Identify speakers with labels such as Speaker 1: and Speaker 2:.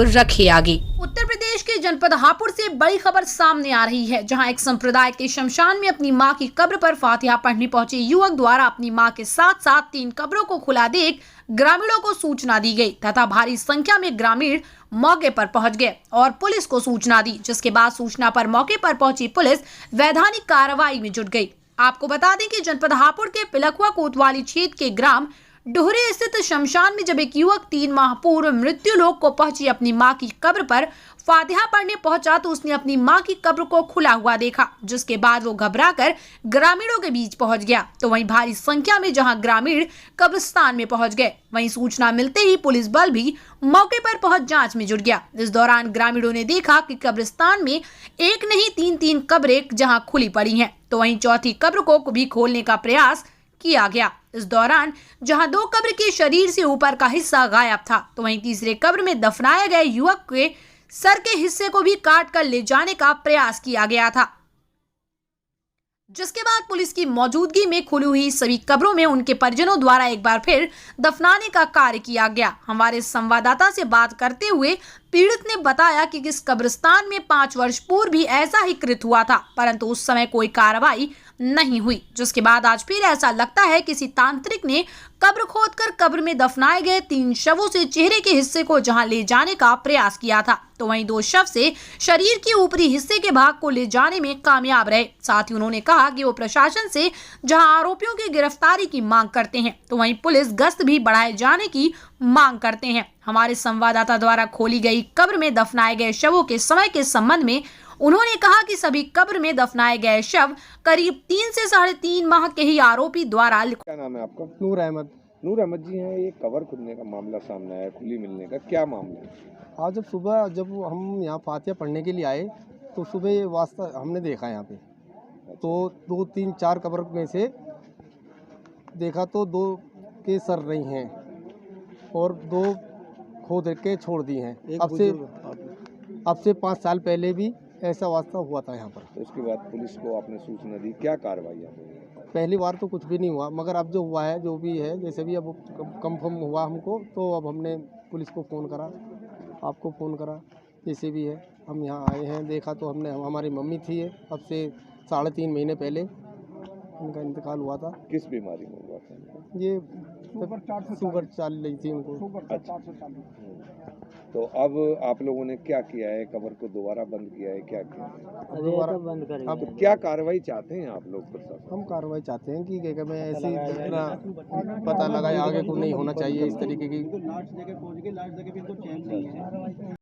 Speaker 1: रखे आगे। उत्तर प्रदेश के जनपद हापुड़ से बड़ी खबर सामने आ रही है, जहां एक संप्रदाय के शमशान में अपनी मां की कब्र पर फातिहा पढ़ने पहुंचे युवक द्वारा अपनी मां के साथ साथ 3 कब्रों को खुला देख ग्रामीणों को सूचना दी गई तथा भारी संख्या में ग्रामीण मौके पर पहुंच गए और पुलिस को सूचना दी, जिसके बाद सूचना पर मौके पर पहुंची पुलिस वैधानिक कार्रवाई में जुट गई। आपको बता दें कि जनपद हापुड़ के पिलखुआ कोतवाली क्षेत्र के ग्राम डोहरे स्थित शमशान में जब एक युवक 3 माह पूर्व मृत्यु लोक को पहुंची अपनी मां की कब्र पर फातिहा पढ़ने पहुंचा तो उसने अपनी मां की कब्र को खुला हुआ देखा, जिसके बाद वो घबराकर ग्रामीणों के बीच पहुंच गया। तो वहीं भारी संख्या में जहां ग्रामीण कब्रिस्तान में पहुंच गए, वहीं सूचना मिलते ही पुलिस बल भी मौके पर पहुंच जांच में जुट गया। इस दौरान ग्रामीणों ने देखा कि कब्रिस्तान में एक नहीं 3 कब्रें जहां खुली पड़ी हैं, तो वहीं चौथी कब्र को भी खोलने का प्रयास किया गया। इस दौरान जहां 2 कब्र के शरीर से ऊपर का हिस्सा गायब था, तो वहीं तीसरे कब्र में दफनाए गए युवक के सर के हिस्से को भी काट कर ले जाने का प्रयास किया गया था, जिसके बाद पुलिस की मौजूदगी में खुली हुई सभी कब्रों में उनके परिजनों द्वारा एक बार फिर दफनाने का कार्य किया गया। हमारे संवाददाता से बात करते हुए पीड़ित ने बताया कि इस कब्रिस्तान में 5 वर्ष पूर्व भी ऐसा ही कृत हुआ था, परंतु उस समय कोई कार्रवाई नहीं हुई, जिसके बाद आज फिर ऐसा लगता है किसी तांत्रिक ने कब्र खोदकर कब्र में दफनाए गए 3 शवों से चेहरे के हिस्से को जहां ले जाने का प्रयास किया था, तो वहीं 2 शव से शरीर के ऊपरी हिस्से के भाग को ले जाने में कामयाब रहे। साथ ही उन्होंने कहा कि वो प्रशासन से जहां आरोपियों की गिरफ्तारी की मांग करते हैं, तो वहीं पुलिस गश्त भी बढ़ाए जाने की मांग करते हैं। हमारे संवाददाता द्वारा खोली गई कब्र में दफनाए गए शवों के समय के संबंध में उन्होंने कहा कि सभी कब्र में दफनाए गए शव करीब 3 से 3.5 माह के ही आरोपी द्वारा।
Speaker 2: क्या नाम है आपका?
Speaker 3: नूर अहमद।
Speaker 2: नूर अहमद जी हैं, ये कब्र खुलने का मामला सामने आया, खुली मिलने का क्या मामला है?
Speaker 3: आज सुबह जब हम यहाँ फातिहा पढ़ने के लिए आए तो सुबह वास्ता हमने देखा यहाँ पे, तो 2, 3, 4 कब्र में से देखा तो 2 के सर नहीं हैं और 2 खोद के छोड़ दिए हैं। अब से 5 साल पहले भी ऐसा वास्ता हुआ था यहाँ पर।
Speaker 2: उसके बाद पुलिस को आपने सूचना दी, क्या कार्रवाई आपने?
Speaker 3: पहली बार तो कुछ भी नहीं हुआ, मगर अब जो हुआ है, जो भी है, जैसे भी अब कंफर्म हुआ हमको, तो अब हमने पुलिस को फ़ोन करा, आपको फ़ोन करा, जैसे भी है हम यहाँ आए हैं। देखा तो हमने, हमारी मम्मी थी, अब से 3.5 महीने पहले उनका इंतकाल हुआ था।
Speaker 2: किस बीमारी में हुआ था?
Speaker 3: ये शुगर चल रही थी उनको।
Speaker 2: अच्छा। तो अब आप लोगों ने क्या किया है? कब्र को दोबारा बंद किया है, क्या किया है?
Speaker 3: दोबारा बंद करें।
Speaker 2: अब क्या कार्रवाई चाहते हैं आप लोग प्रशासन?
Speaker 3: हम कार्रवाई चाहते हैं कि मैं ऐसी घटना पता लगाए, आगे को नहीं होना चाहिए इस तरीके की।